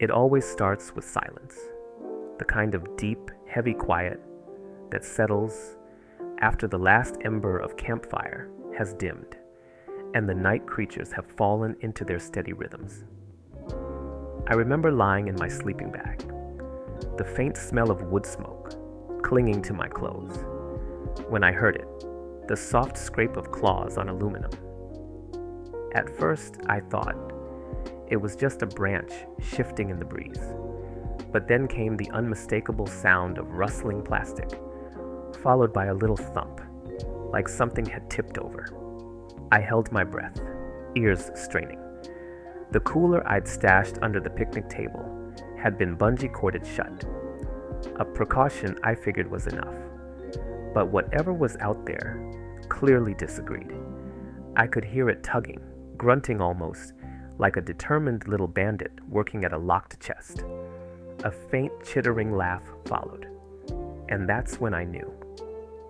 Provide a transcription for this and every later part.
It always starts with silence, the kind of deep, heavy quiet that settles after the last ember of campfire has dimmed and the night creatures have fallen into their steady rhythms. I remember lying in my sleeping bag, the faint smell of wood smoke clinging to my clothes, when I heard it, the soft scrape of claws on aluminum. At first, I thought it was just a branch shifting in the breeze, but then came the unmistakable sound of rustling plastic, followed by a little thump, like something had tipped over. I held my breath, ears straining. The cooler I'd stashed under the picnic table had been bungee corded shut, a precaution I figured was enough. But whatever was out there clearly disagreed. I could hear it tugging, grunting almost, like a determined little bandit working at a locked chest. A faint chittering laugh followed, and that's when I knew.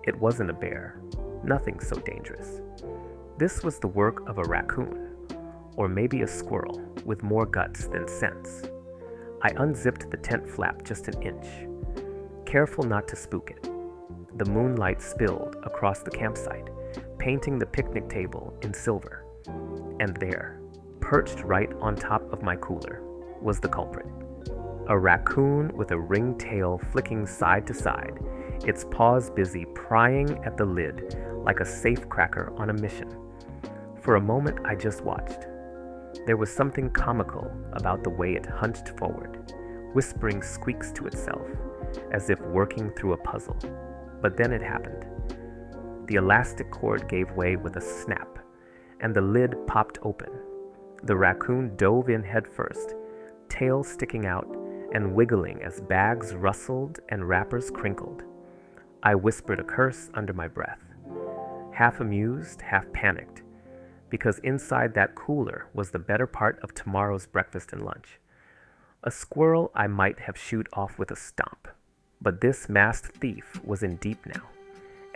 It wasn't a bear, nothing so dangerous. This was the work of a raccoon, or maybe a squirrel with more guts than sense. I unzipped the tent flap just an inch, careful not to spook it. The moonlight spilled across the campsite, painting the picnic table in silver. And there, perched right on top of my cooler, was the culprit. A raccoon with a ringed tail flicking side to side, its paws busy prying at the lid like a safecracker on a mission. For a moment, I just watched. There was something comical about the way it hunched forward, whispering squeaks to itself, as if working through a puzzle. But then it happened. The elastic cord gave way with a snap, and the lid popped open. The raccoon dove in headfirst, tail sticking out and wiggling as bags rustled and wrappers crinkled. I whispered a curse under my breath, half amused, half panicked, because inside that cooler was the better part of tomorrow's breakfast and lunch. A squirrel I might have shooed off with a stomp, but this masked thief was in deep now,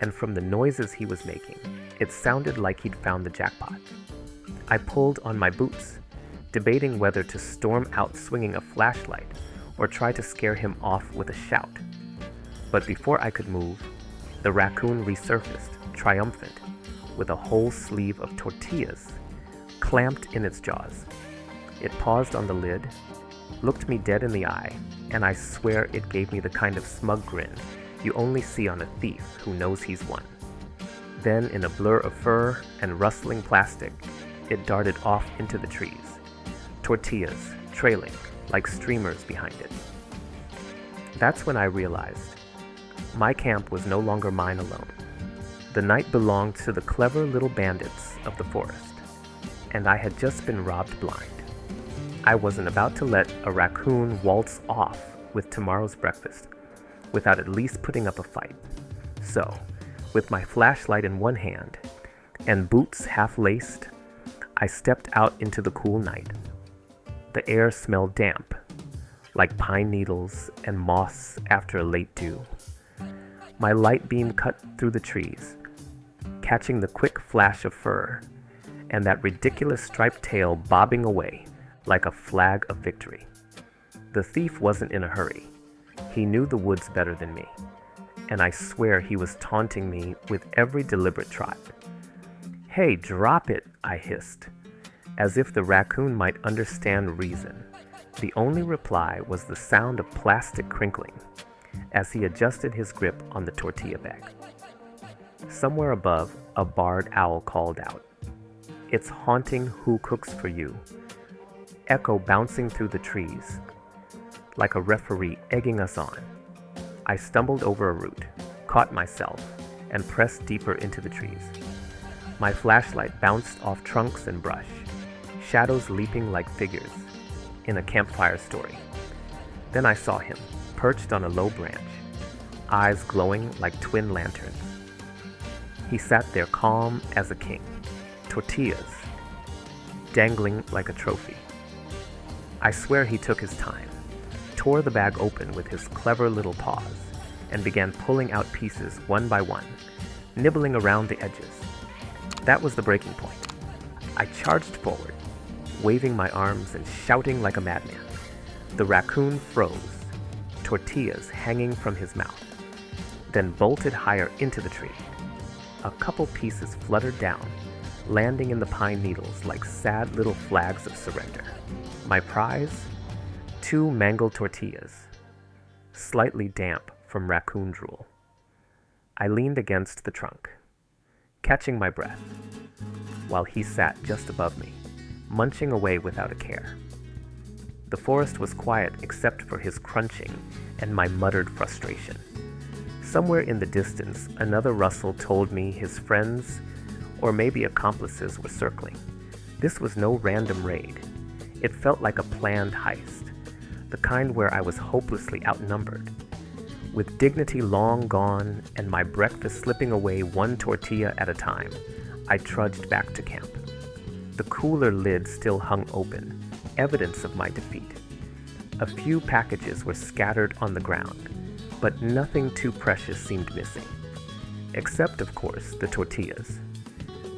and from the noises he was making, it sounded like he'd found the jackpot. I pulled on my boots, debating whether to storm out swinging a flashlight or try to scare him off with a shout. But before I could move, the raccoon resurfaced, triumphant, with a whole sleeve of tortillas clamped in its jaws. It paused on the lid, looked me dead in the eye, and I swear it gave me the kind of smug grin you only see on a thief who knows he's won. Then, in a blur of fur and rustling plastic, it darted off into the trees, tortillas trailing like streamers behind it. That's when I realized my camp was no longer mine alone. The night belonged to the clever little bandits of the forest, and I had just been robbed blind. I wasn't about to let a raccoon waltz off with tomorrow's breakfast without at least putting up a fight. So, with my flashlight in one hand and boots half laced, I stepped out into the cool night. The air smelled damp, like pine needles and moss after a late dew. My light beam cut through the trees, catching the quick flash of fur and that ridiculous striped tail bobbing away like a flag of victory. The thief wasn't in a hurry. He knew the woods better than me, and I swear he was taunting me with every deliberate trot. "Hey, drop it," I hissed, as if the raccoon might understand reason. The only reply was the sound of plastic crinkling as he adjusted his grip on the tortilla bag. Somewhere above, a barred owl called out. Its haunting "Who cooks for you?" echo bouncing through the trees, like a referee egging us on. I stumbled over a root, caught myself, and pressed deeper into the trees. My flashlight bounced off trunks and brush, shadows leaping like figures in a campfire story. Then I saw him, perched on a low branch, eyes glowing like twin lanterns. He sat there calm as a king, tortillas dangling like a trophy. I swear he took his time, tore the bag open with his clever little paws, and began pulling out pieces one by one, nibbling around the edges. That was the breaking point. I charged forward, waving my arms and shouting like a madman. The raccoon froze, tortillas hanging from his mouth, then bolted higher into the tree. A couple pieces fluttered down, landing in the pine needles like sad little flags of surrender. My prize? 2 mangled tortillas, slightly damp from raccoon drool. I leaned against the trunk, catching my breath, while he sat just above me, munching away without a care. The forest was quiet except for his crunching and my muttered frustration. Somewhere in the distance, another rustle told me his friends, or maybe accomplices, were circling. This was no random raid. It felt like a planned heist, the kind where I was hopelessly outnumbered. With dignity long gone and my breakfast slipping away 1 tortilla at a time, I trudged back to camp. The cooler lid still hung open, evidence of my defeat. A few packages were scattered on the ground, but nothing too precious seemed missing, except, of course, the tortillas,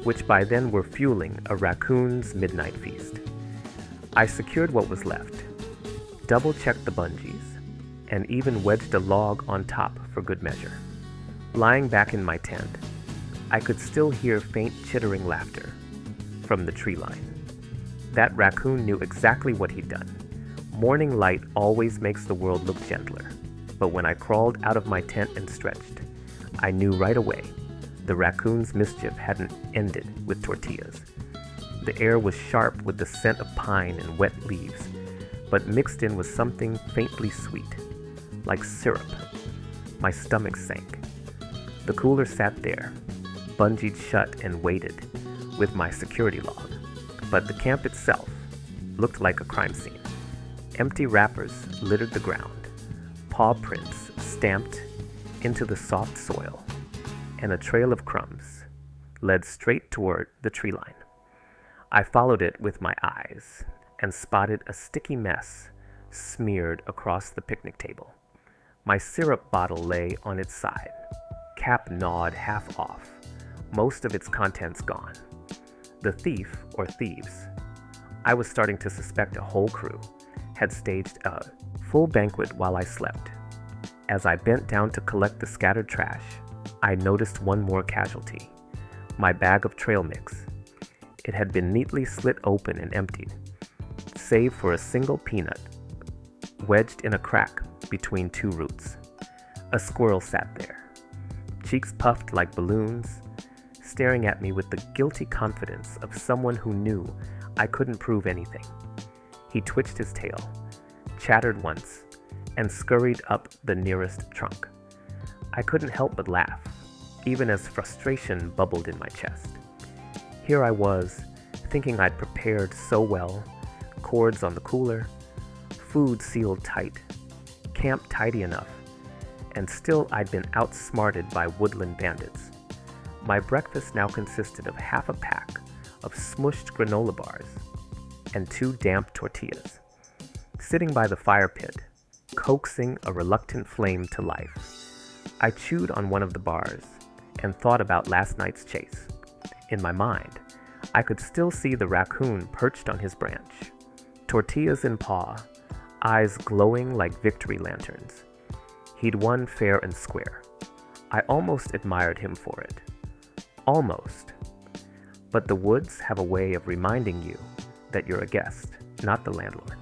which by then were fueling a raccoon's midnight feast. I secured what was left, double-checked the bungees, and even wedged a log on top for good measure. Lying back in my tent, I could still hear faint chittering laughter from the tree line. That raccoon knew exactly what he'd done. Morning light always makes the world look gentler, but when I crawled out of my tent and stretched, I knew right away the raccoon's mischief hadn't ended with tortillas. The air was sharp with the scent of pine and wet leaves, but mixed in was something faintly sweet, like syrup. My stomach sank. The cooler sat there, bungeed shut and waited, with my security log. But the camp itself looked like a crime scene. Empty wrappers littered the ground, paw prints stamped into the soft soil, and a trail of crumbs led straight toward the tree line. I followed it with my eyes and spotted a sticky mess smeared across the picnic table. My syrup bottle lay on its side, cap gnawed half off, most of its contents gone. The thief, or thieves, I was starting to suspect a whole crew, had staged a full banquet while I slept. As I bent down to collect the scattered trash, I noticed one more casualty, my bag of trail mix. It had been neatly slit open and emptied, save for a single peanut wedged in a crack between 2 roots. A squirrel sat there, cheeks puffed like balloons, staring at me with the guilty confidence of someone who knew I couldn't prove anything. He twitched his tail, chattered once, and scurried up the nearest trunk. I couldn't help but laugh, even as frustration bubbled in my chest. Here I was, thinking I'd prepared so well, cords on the cooler, food sealed tight, camp tidy enough, and still I'd been outsmarted by Woodland bandits. My breakfast now consisted of half a pack of smushed granola bars and 2 damp tortillas. Sitting by the fire pit, coaxing a reluctant flame to life, I chewed on one of the bars and thought about last night's chase. In my mind, I could still see the raccoon perched on his branch, tortillas in paw, eyes glowing like victory lanterns. He'd won fair and square. I almost admired him for it. Almost. But the woods have a way of reminding you that you're a guest, not the landlord.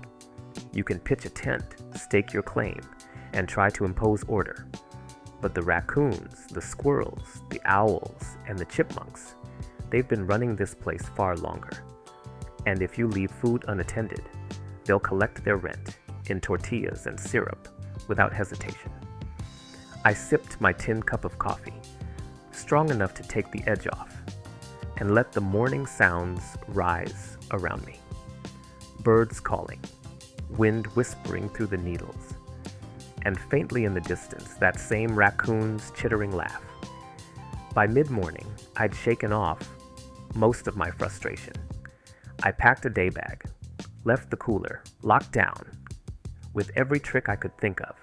You can pitch a tent, stake your claim, and try to impose order. But the raccoons, the squirrels, the owls, and the chipmunks, they've been running this place far longer. And if you leave food unattended, they'll collect their rent in tortillas and syrup without hesitation. I sipped my tin cup of coffee, strong enough to take the edge off, and let the morning sounds rise around me. Birds calling, wind whispering through the needles, and faintly in the distance, that same raccoon's chittering laugh. By mid-morning, I'd shaken off most of my frustration. I packed a day bag, left the cooler, locked down, with every trick I could think of,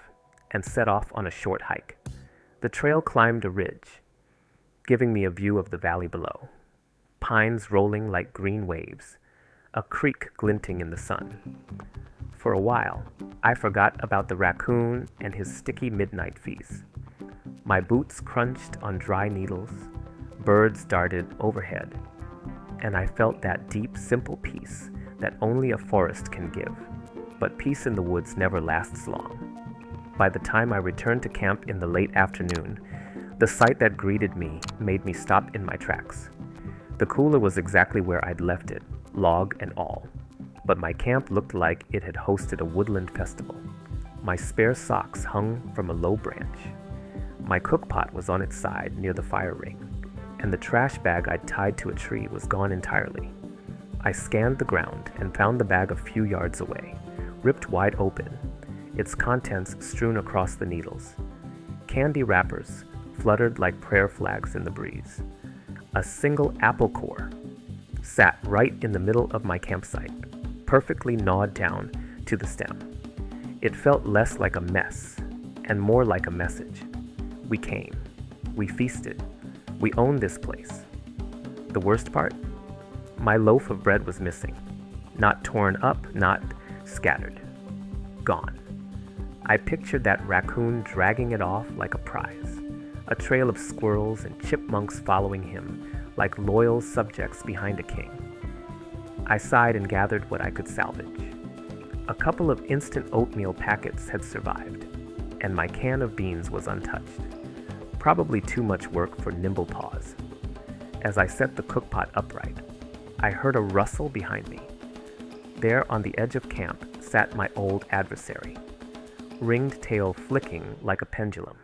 and set off on a short hike. The trail climbed a ridge, giving me a view of the valley below. Pines rolling like green waves, a creek glinting in the sun. For a while, I forgot about the raccoon and his sticky midnight feast. My boots crunched on dry needles, birds darted overhead, and I felt that deep, simple peace that only a forest can give. But peace in the woods never lasts long. By the time I returned to camp in the late afternoon, the sight that greeted me made me stop in my tracks. The cooler was exactly where I'd left it, log and all, but my camp looked like it had hosted a woodland festival. My spare socks hung from a low branch. My cookpot was on its side near the fire ring, and the trash bag I'd tied to a tree was gone entirely. I scanned the ground and found the bag a few yards away, ripped wide open, its contents strewn across the needles. Candy wrappers fluttered like prayer flags in the breeze. A single apple core sat right in the middle of my campsite, perfectly gnawed down to the stem. It felt less like a mess and more like a message. We came. We feasted. We owned this place. The worst part? My loaf of bread was missing. Not torn up, not scattered. Gone. I pictured that raccoon dragging it off like a prize, a trail of squirrels and chipmunks following him like loyal subjects behind a king. I sighed and gathered what I could salvage. A couple of instant oatmeal packets had survived, and my can of beans was untouched. Probably too much work for nimble paws. As I set the cookpot upright, I heard a rustle behind me. There on the edge of camp sat my old adversary, ringed tail flicking like a pendulum.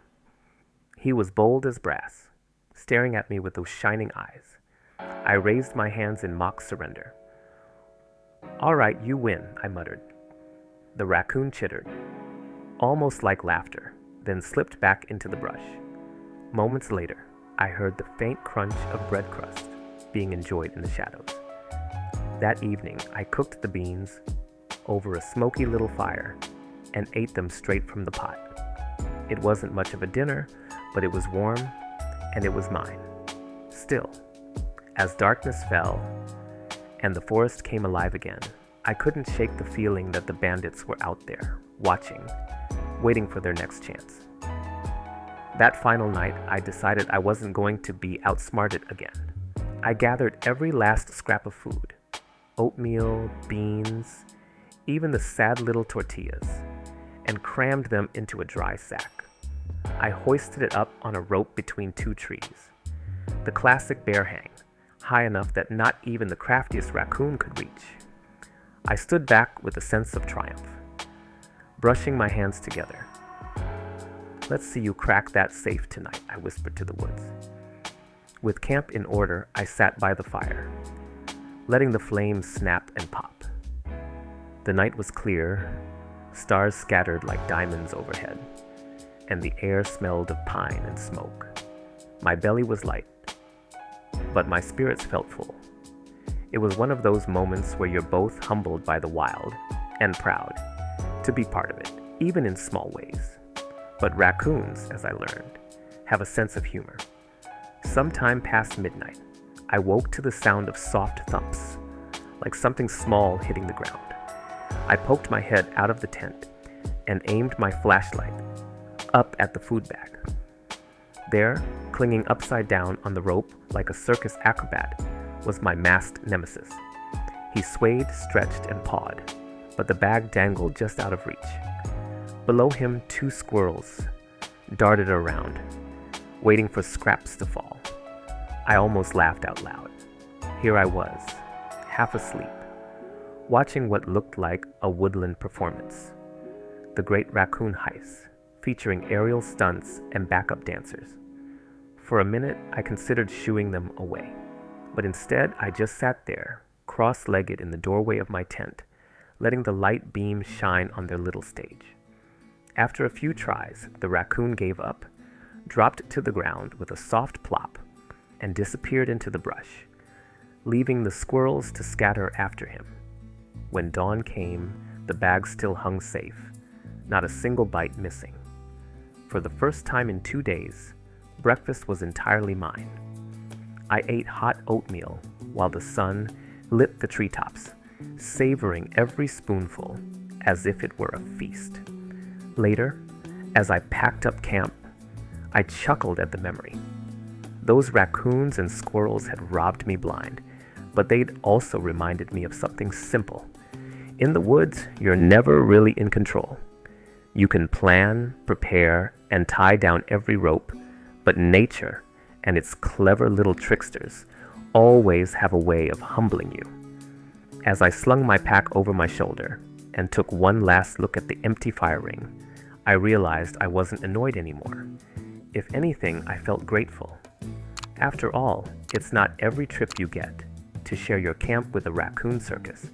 He was bold as brass, staring at me with those shining eyes. I raised my hands in mock surrender. "All right, you win," I muttered. The raccoon chittered, almost like laughter, then slipped back into the brush. Moments later, I heard the faint crunch of bread crust being enjoyed in the shadows. That evening, I cooked the beans over a smoky little fire and ate them straight from the pot. It wasn't much of a dinner, but it was warm, and it was mine. Still, as darkness fell and the forest came alive again, I couldn't shake the feeling that the bandits were out there, watching, waiting for their next chance. That final night, I decided I wasn't going to be outsmarted again. I gathered every last scrap of food, oatmeal, beans, even the sad little tortillas, and crammed them into a dry sack. I hoisted it up on a rope between two trees, the classic bear hang, high enough that not even the craftiest raccoon could reach. I stood back with a sense of triumph, brushing my hands together. "Let's see you crack that safe tonight," I whispered to the woods. With camp in order, I sat by the fire, letting the flames snap and pop. The night was clear, stars scattered like diamonds overhead, and the air smelled of pine and smoke. My belly was light, but my spirits felt full. It was one of those moments where you're both humbled by the wild and proud to be part of it, even in small ways. But raccoons, as I learned, have a sense of humor. Sometime past midnight, I woke to the sound of soft thumps, like something small hitting the ground. I poked my head out of the tent and aimed my flashlight up at the food bag. There, clinging upside down on the rope like a circus acrobat, was my masked nemesis. He swayed, stretched, and pawed, but the bag dangled just out of reach. Below him, two squirrels darted around, waiting for scraps to fall. I almost laughed out loud. Here I was, half asleep, watching what looked like a Woodland performance. The Great Raccoon Heist, featuring aerial stunts and backup dancers. For a minute, I considered shooing them away, but instead I just sat there, cross-legged in the doorway of my tent, letting the light beams shine on their little stage. After a few tries, the raccoon gave up, dropped to the ground with a soft plop, and disappeared into the brush, leaving the squirrels to scatter after him. When dawn came, the bag still hung safe, not a single bite missing. For the first time in 2 days, breakfast was entirely mine. I ate hot oatmeal while the sun lit the treetops savoring every spoonful as if it were a feast. Later, as I packed up camp, I chuckled at the memory. Those raccoons and squirrels had robbed me blind, but they'd also reminded me of something simple. In the woods, you're never really in control. You can plan, prepare, and tie down every rope, but nature and its clever little tricksters always have a way of humbling you. As I slung my pack over my shoulder and took one last look at the empty fire ring, I realized I wasn't annoyed anymore. If anything, I felt grateful. After all, it's not every trip you get to share your camp with a raccoon circus,